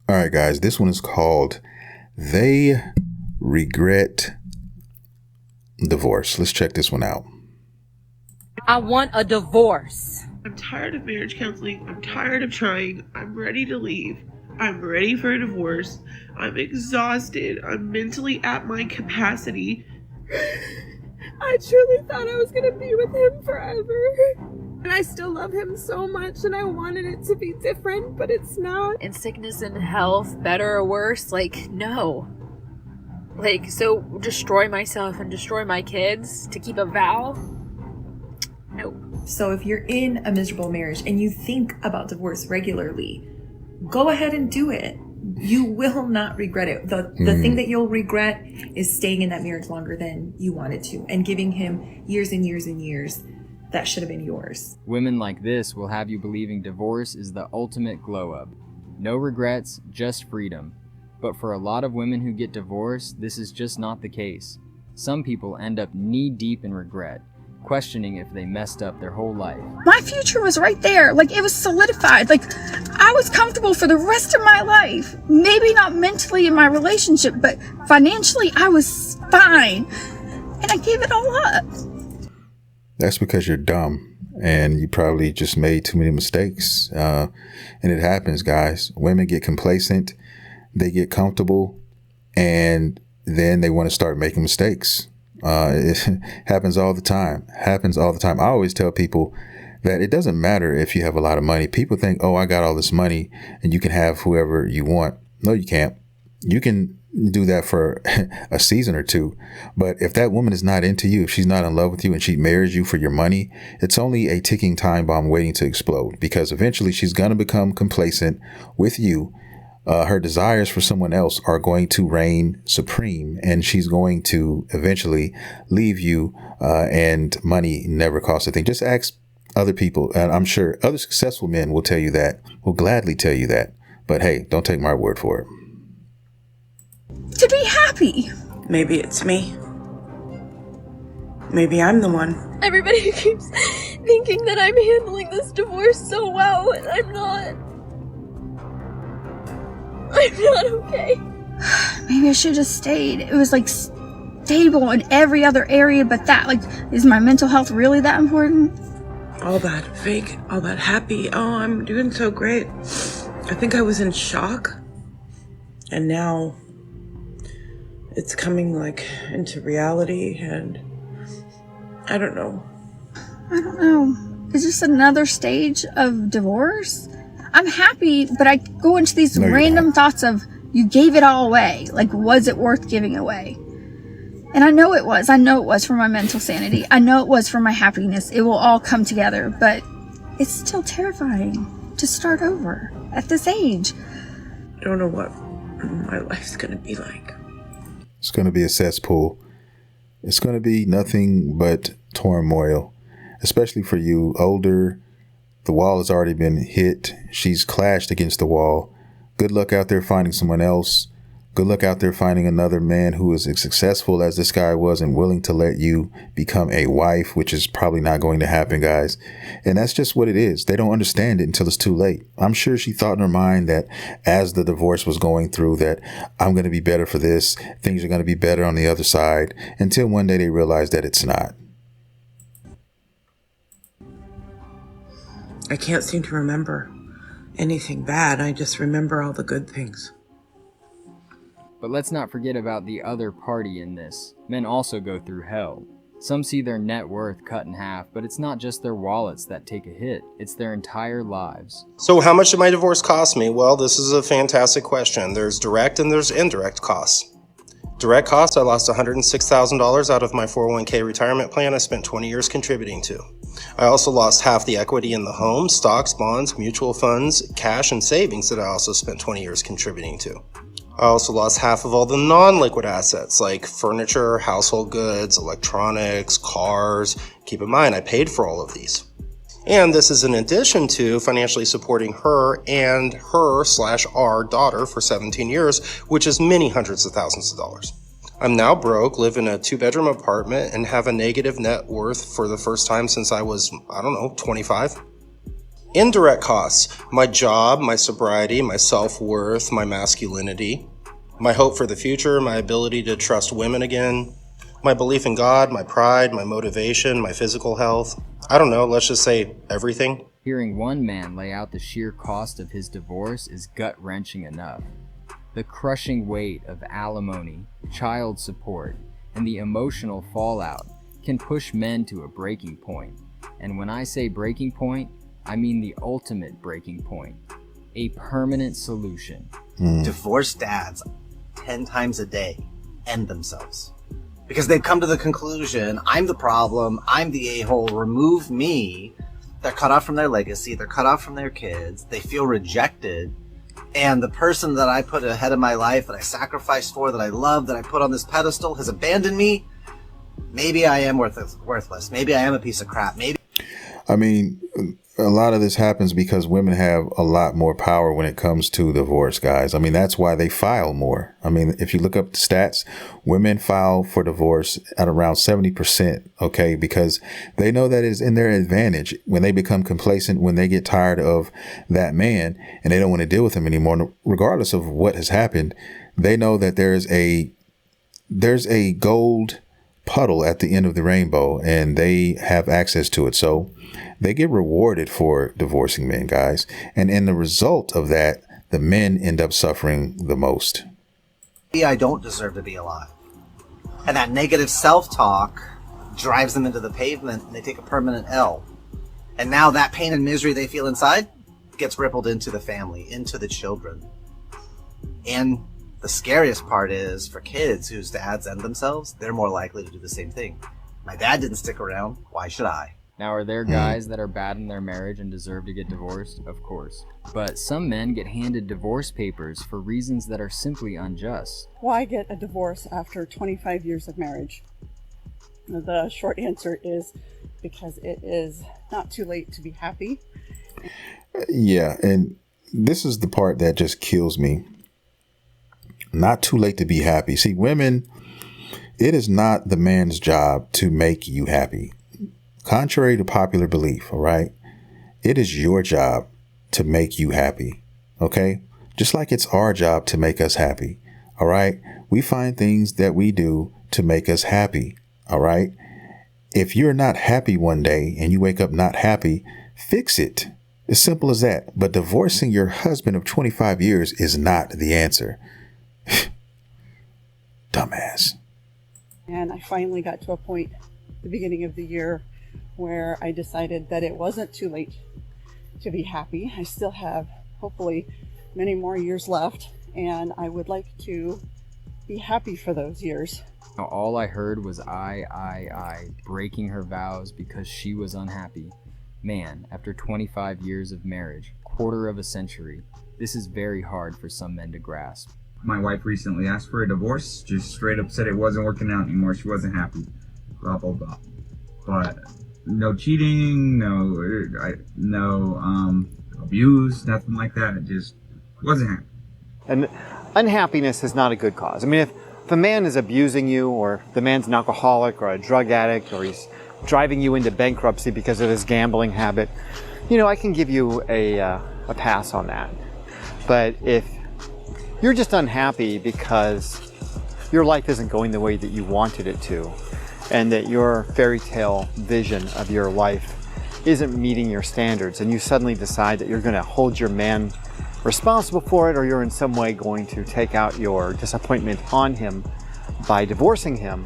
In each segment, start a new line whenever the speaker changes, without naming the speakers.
All right, guys, this one is called They Regret Divorce. Let's check this one out.
I want a divorce.
I'm tired of marriage counseling. I'm tired of trying. I'm ready to leave. I'm ready for a divorce. I'm exhausted. I'm mentally at my capacity.
I truly thought I was going to be with him forever. And I still love him so much, and I wanted it to be different, but it's not.
In sickness and health, better or worse, like, no. Like, so destroy myself and destroy my kids to keep a vow? No.
So if you're in a miserable marriage and you think about divorce regularly, go ahead and do it. You will not regret it. The thing that you'll regret is staying in that marriage longer than you wanted to and giving him years and years and years that should have been yours.
Women like this will have you believing divorce is the ultimate glow-up. No regrets, just freedom. But for a lot of women who get divorced, this is just not the case. Some people end up knee-deep in regret, questioning if they messed up their whole life.
My future was right there. Like, it was solidified. Like, I was comfortable for the rest of my life. Maybe not mentally in my relationship, but financially, I was fine. And I gave it all up.
That's because you're dumb and you probably just made too many mistakes. And it happens, guys. Women get complacent, they get comfortable, and then they want to start making mistakes. It happens all the time. I always tell people that it doesn't matter if you have a lot of money. People think, oh, I got all this money and you can have whoever you want. No, you can't. You can do that for a season or two. But if that woman is not into you, if she's not in love with you and she marries you for your money, it's only a ticking time bomb waiting to explode, because eventually she's going to become complacent with you. Her desires for someone else are going to reign supreme, and she's going to eventually leave you, and money never costs a thing. Just ask other people, and I'm sure other successful men will tell you that, will gladly tell you that. But hey, don't take my word for it.
To be happy.
Maybe it's me. Maybe I'm the one.
Everybody keeps thinking that I'm handling this divorce so well, and I'm not. I'm not okay.
Maybe I should have stayed. It was like stable in every other area but that. Like, is my mental health really that important?
All that fake, all that happy. Oh, I'm doing so great. I think I was in shock. And now it's coming like into reality, and I don't know.
Is this another stage of divorce? I'm happy, but I go into these random thoughts of, you gave it all away. Like, was it worth giving away? And I know it was. I know it was for my mental sanity. I know it was for my happiness. It will all come together, but it's still terrifying to start over at this age.
I don't know what my life's gonna be like.
It's going to be a cesspool. It's going to be nothing but turmoil, especially for you. Older, the wall has already been hit. She's clashed against the wall. Good luck out there finding someone else. Good luck out there finding another man who is as successful as this guy was and willing to let you become a wife, which is probably not going to happen, guys. And that's just what it is. They don't understand it until it's too late. I'm sure she thought in her mind that as the divorce was going through, that I'm going to be better for this. Things are going to be better on the other side, until one day they realize that it's not.
I can't seem to remember anything bad. I just remember all the good things.
But let's not forget about the other party in this. Men also go through hell. Some see their net worth cut in half, but it's not just their wallets that take a hit, it's their entire lives.
So how much did my divorce cost me? Well, this is a fantastic question. There's direct and there's indirect costs. Direct costs, I lost $106,000 out of my 401k retirement plan I spent 20 years contributing to. I also lost half the equity in the home, stocks, bonds, mutual funds, cash, and savings that I also spent 20 years contributing to. I also lost half of all the non-liquid assets like furniture, household goods, electronics, cars. Keep in mind, I paid for all of these. And this is in addition to financially supporting her and her/our daughter for 17 years, which is many hundreds of thousands of dollars. I'm now broke, live in a 2-bedroom apartment, and have a negative net worth for the first time since I was, 25. Indirect costs: my job, my sobriety, my self-worth, my masculinity, my hope for the future, my ability to trust women again, my belief in God, my pride, my motivation, my physical health. I don't know, let's just say everything.
Hearing one man lay out the sheer cost of his divorce is gut-wrenching enough. The crushing weight of alimony, child support, and the emotional fallout can push men to a breaking point. And when I say breaking point, I mean the ultimate breaking point. A permanent solution.
Divorced dads 10 times a day end themselves. Because they've come to the conclusion, I'm the problem, I'm the a-hole, remove me. They're cut off from their legacy, they're cut off from their kids, they feel rejected. And the person that I put ahead of my life, that I sacrificed for, that I love, that I put on this pedestal has abandoned me. Maybe I am worthless. Maybe I am a piece of crap. Maybe.
I mean, a lot of this happens because women have a lot more power when it comes to divorce, guys. I mean, that's why they file more. I mean, if you look up the stats, women file for divorce at around 70%, okay, because they know that it's in their advantage when they become complacent, when they get tired of that man and they don't want to deal with him anymore, regardless of what has happened. They know that there's a gold puddle at the end of the rainbow and they have access to it. So they get rewarded for divorcing men, guys. And in the result of that, the men end up suffering the most.
I don't deserve to be alive. And that negative self-talk drives them into the pavement and they take a permanent L. And now that pain and misery they feel inside gets rippled into the family, into the children. And the scariest part is for kids whose dads end themselves, they're more likely to do the same thing. My dad didn't stick around, why should I?
Now, are there guys that are bad in their marriage and deserve to get divorced? Of course. But some men get handed divorce papers for reasons that are simply unjust.
Why get a divorce after 25 years of marriage? The short answer is because it is not too late to be happy.
Yeah, and this is the part that just kills me. Not too late to be happy. See, women, it is not the man's job to make you happy. Contrary to popular belief, all right? It is your job to make you happy, okay? Just like it's our job to make us happy, all right? We find things that we do to make us happy, all right? If you're not happy one day and you wake up not happy, fix it. As simple as that. But divorcing your husband of 25 years is not the answer. Dumbass.
And I finally got to a point at the beginning of the year where I decided that it wasn't too late to be happy. I still have hopefully many more years left, and I would like to be happy for those years.
Now, all I heard was I, breaking her vows because she was unhappy. Man, after 25 years of marriage, quarter of a century, this is very hard for some men to grasp.
My wife recently asked for a divorce, just straight up said it wasn't working out anymore, she wasn't happy, blah, blah, blah. But no cheating, no abuse, nothing like that, it just wasn't happy.
And unhappiness is not a good cause. I mean, if a man is abusing you, or the man's an alcoholic or a drug addict, or he's driving you into bankruptcy because of his gambling habit, I can give you a pass on that. But if you're just unhappy because your life isn't going the way that you wanted it to, and that your fairy tale vision of your life isn't meeting your standards, and you suddenly decide that you're going to hold your man responsible for it, or you're in some way going to take out your disappointment on him by divorcing him,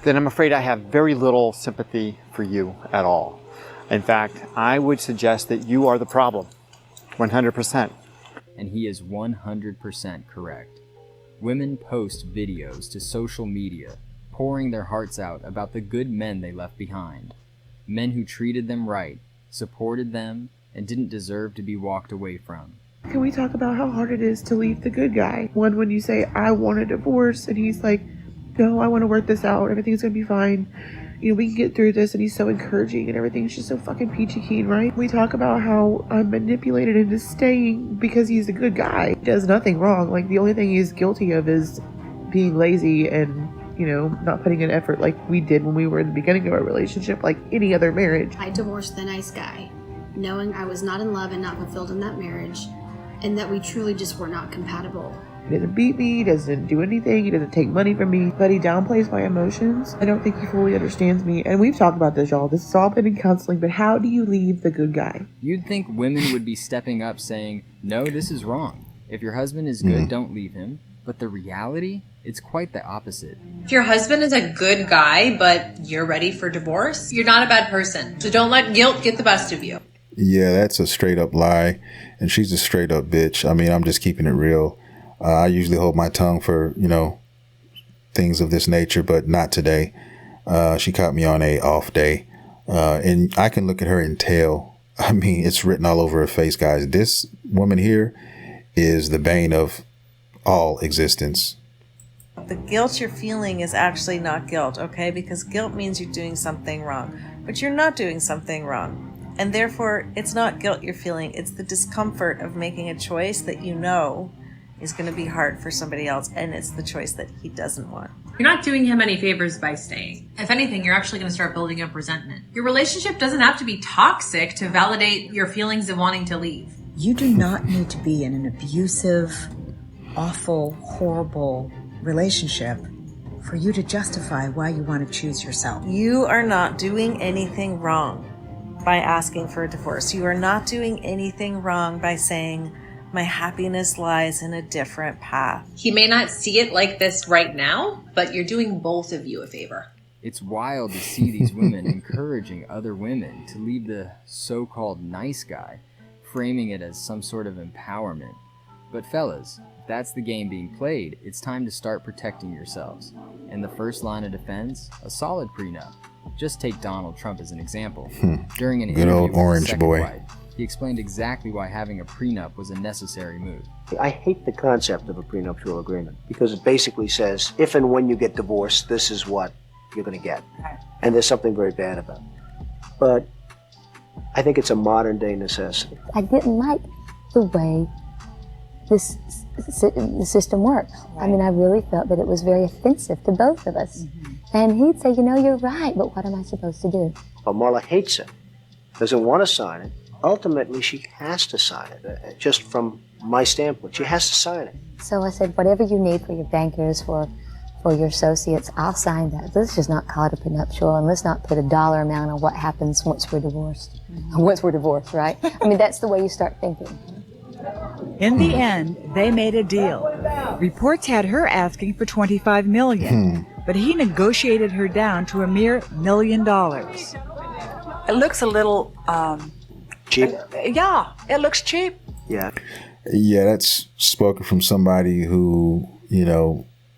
then I'm afraid I have very little sympathy for you at all. In fact, I would suggest that you are the problem, 100%.
And he is 100% correct. Women post videos to social media, pouring their hearts out about the good men they left behind. Men who treated them right, supported them, and didn't deserve to be walked away from.
Can we talk about how hard it is to leave the good guy? When you say, I want a divorce, and he's like, no, I want to work this out, everything's gonna be fine. We can get through this, and he's so encouraging, and everything's just so fucking peachy keen, right? We talk about how I'm manipulated into staying because he's a good guy. He does nothing wrong. Like, the only thing he's guilty of is being lazy and, not putting in effort like we did when we were in the beginning of our relationship, like any other marriage.
I divorced the nice guy. knowing I was not in love and not fulfilled in that marriage, and that we truly just were not compatible.
He doesn't beat me, he doesn't do anything, he doesn't take money from me, but he downplays my emotions. I don't think he fully understands me. And we've talked about this, y'all. This has all been in counseling, but how do you leave the good guy?
You'd think women would be stepping up saying, no, this is wrong. If your husband is good, don't leave him. But the reality, it's quite the opposite.
If your husband is a good guy, but you're ready for divorce, you're not a bad person. So don't let guilt get the best of you.
Yeah, that's a straight up lie. And she's a straight up bitch. I mean, I'm just keeping it real. I usually hold my tongue for, things of this nature, but not today. She caught me on a off day. And I can look at her and tell, I mean, it's written all over her face, guys. This woman here is the bane of all existence.
The guilt you're feeling is actually not guilt, okay? Because guilt means you're doing something wrong, but you're not doing something wrong. And therefore, it's not guilt you're feeling. It's the discomfort of making a choice that you know is going to be hard for somebody else, and it's the choice that he doesn't want.
You're not doing him any favors by staying. If anything, you're actually going to start building up resentment. Your relationship doesn't have to be toxic to validate your feelings of wanting to leave.
You do not need to be in an abusive, awful, horrible relationship for you to justify why you want to choose yourself.
You are not doing anything wrong by asking for a divorce. You are not doing anything wrong by saying, my happiness lies in a different path.
He may not see it like this right now, but you're doing both of you a favor.
It's wild to see these women encouraging other women to leave the so-called nice guy, framing it as some sort of empowerment. But fellas, if that's the game being played, it's time to start protecting yourselves. And the first line of defense, a solid prenup. Just take Donald Trump as an example. During an
Good
interview
old
with his
orange
second
boy.
wife, he explained exactly why having a prenup was a necessary move.
I hate the concept of a prenuptial agreement because it basically says if and when you get divorced, this is what you're going to get. And there's something very bad about it. But I think it's a modern day necessity.
I didn't like the way the system worked. I mean, I really felt that it was very offensive to both of us. And he'd say, you're right, but what am I supposed to do?
But Marla hates it, doesn't want to sign it. Ultimately, she has to sign it, just from my standpoint. She has to sign it.
So I said, whatever you need for your bankers, for your associates, I'll sign that. Let's just not call it a prenuptial, and let's not put a dollar amount on what happens once we're divorced. Once we're divorced, right? I mean, that's the way you start thinking.
In the end, they made a deal. Reports had her asking for $25 million, but he negotiated her down to a mere $1 million. It looks a little,
cheap?
Yeah, it looks cheap.
Yeah.
Yeah, that's spoken from somebody who,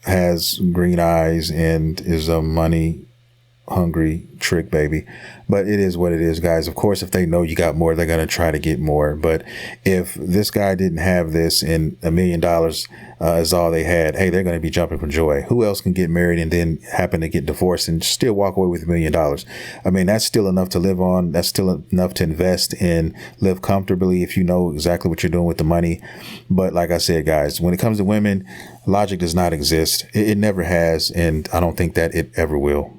has green eyes and is a money hungry trick baby. But it is what it is, guys. Of course, if they know you got more, they're going to try to get more. But if this guy didn't have this and $1 million is all they had, hey, they're going to be jumping for joy. Who else can get married and then happen to get divorced and still walk away with $1 million? I mean, that's still enough to live on. That's still enough to invest in, live comfortably if you know exactly what you're doing with the money. But like I said, guys, when it comes to women, logic does not exist. It never has. And I don't think that it ever will.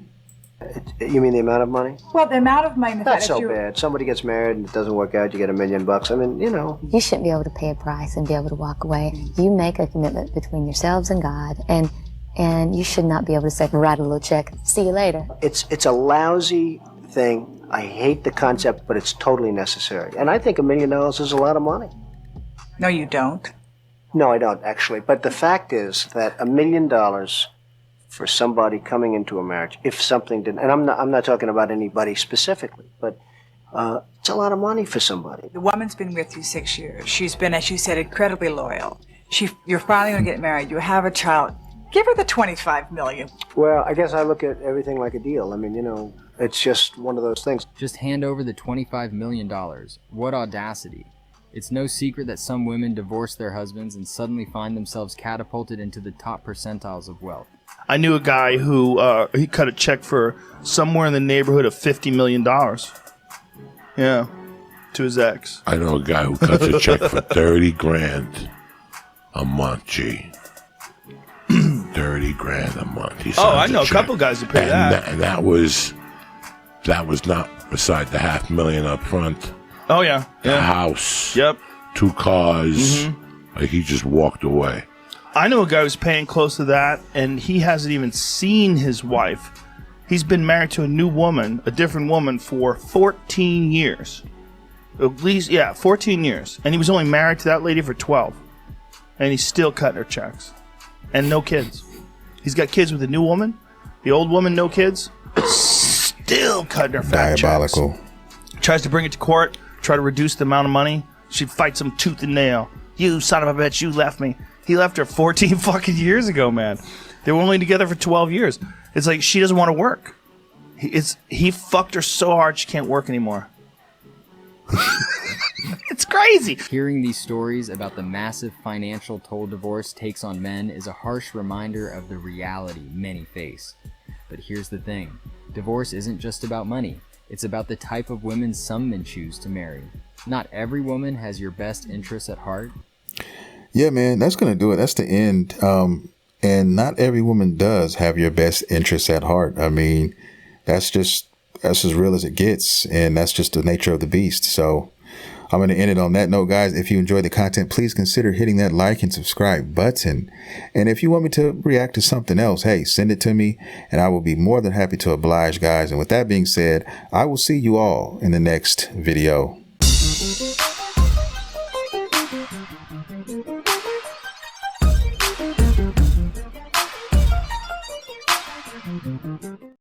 You mean the amount of money?
Well, the amount of money.
Not so bad. Somebody gets married and it doesn't work out, you get $1 million. I mean,
You shouldn't be able to pay a price and be able to walk away. You make a commitment between yourselves and God, and you should not be able to say, write a little check, see you later.
It's a lousy thing. I hate the concept, but it's totally necessary. And I think $1 million is a lot of money.
No, you don't.
No, I don't, actually. But the fact is that $1 million for somebody coming into a marriage, if something didn't, and I'm not talking about anybody specifically, but it's a lot of money for somebody.
The woman's been with you 6 years. She's been, as you said, incredibly loyal. You're finally going to get married. You have a child. Give her the $25 million.
Well, I guess I look at everything like a deal. I mean, it's just one of those things.
Just hand over the $25 million. What audacity. It's no secret that some women divorce their husbands and suddenly find themselves catapulted into the top percentiles of wealth.
I knew a guy who he cut a check for somewhere in the neighborhood of $50 million. Yeah, to his ex.
I know a guy who cuts a check for $30,000 a month. Gee, $30,000 a month. He
Oh, I
signs
know a check. couple guys who pay that.
And that was not beside the $500,000 up front.
Oh yeah.
A house.
Yep.
2 cars.
Mm-hmm.
Like he just walked away.
I know a guy who's paying close to that, and he hasn't even seen his wife. He's been married to a new woman, a different woman, for 14 years. At least, 14 years. And he was only married to that lady for 12. And he's still cutting her checks. And no kids. He's got kids with a new woman. The old woman, no kids. Still cutting her fat
Diabolical.
checks. Tries to bring it to court, try to reduce the amount of money. She fights him tooth and nail. You son of a bitch, you left me. He left her 14 fucking years ago, man. They were only together for 12 years. It's like she doesn't want to work. He fucked her so hard she can't work anymore. It's crazy.
Hearing these stories about the massive financial toll divorce takes on men is a harsh reminder of the reality many face. But here's the thing. Divorce isn't just about money. It's about the type of women some men choose to marry. Not every woman has your best interests at heart.
Yeah, man, that's going to do it. That's the end. And not every woman does have your best interests at heart. I mean, that's as real as it gets. And that's just the nature of the beast. So I'm going to end it on that note, guys. If you enjoyed the content, please consider hitting that like and subscribe button. And if you want me to react to something else, hey, send it to me and I will be more than happy to oblige, guys. And with that being said, I will see you all in the next video.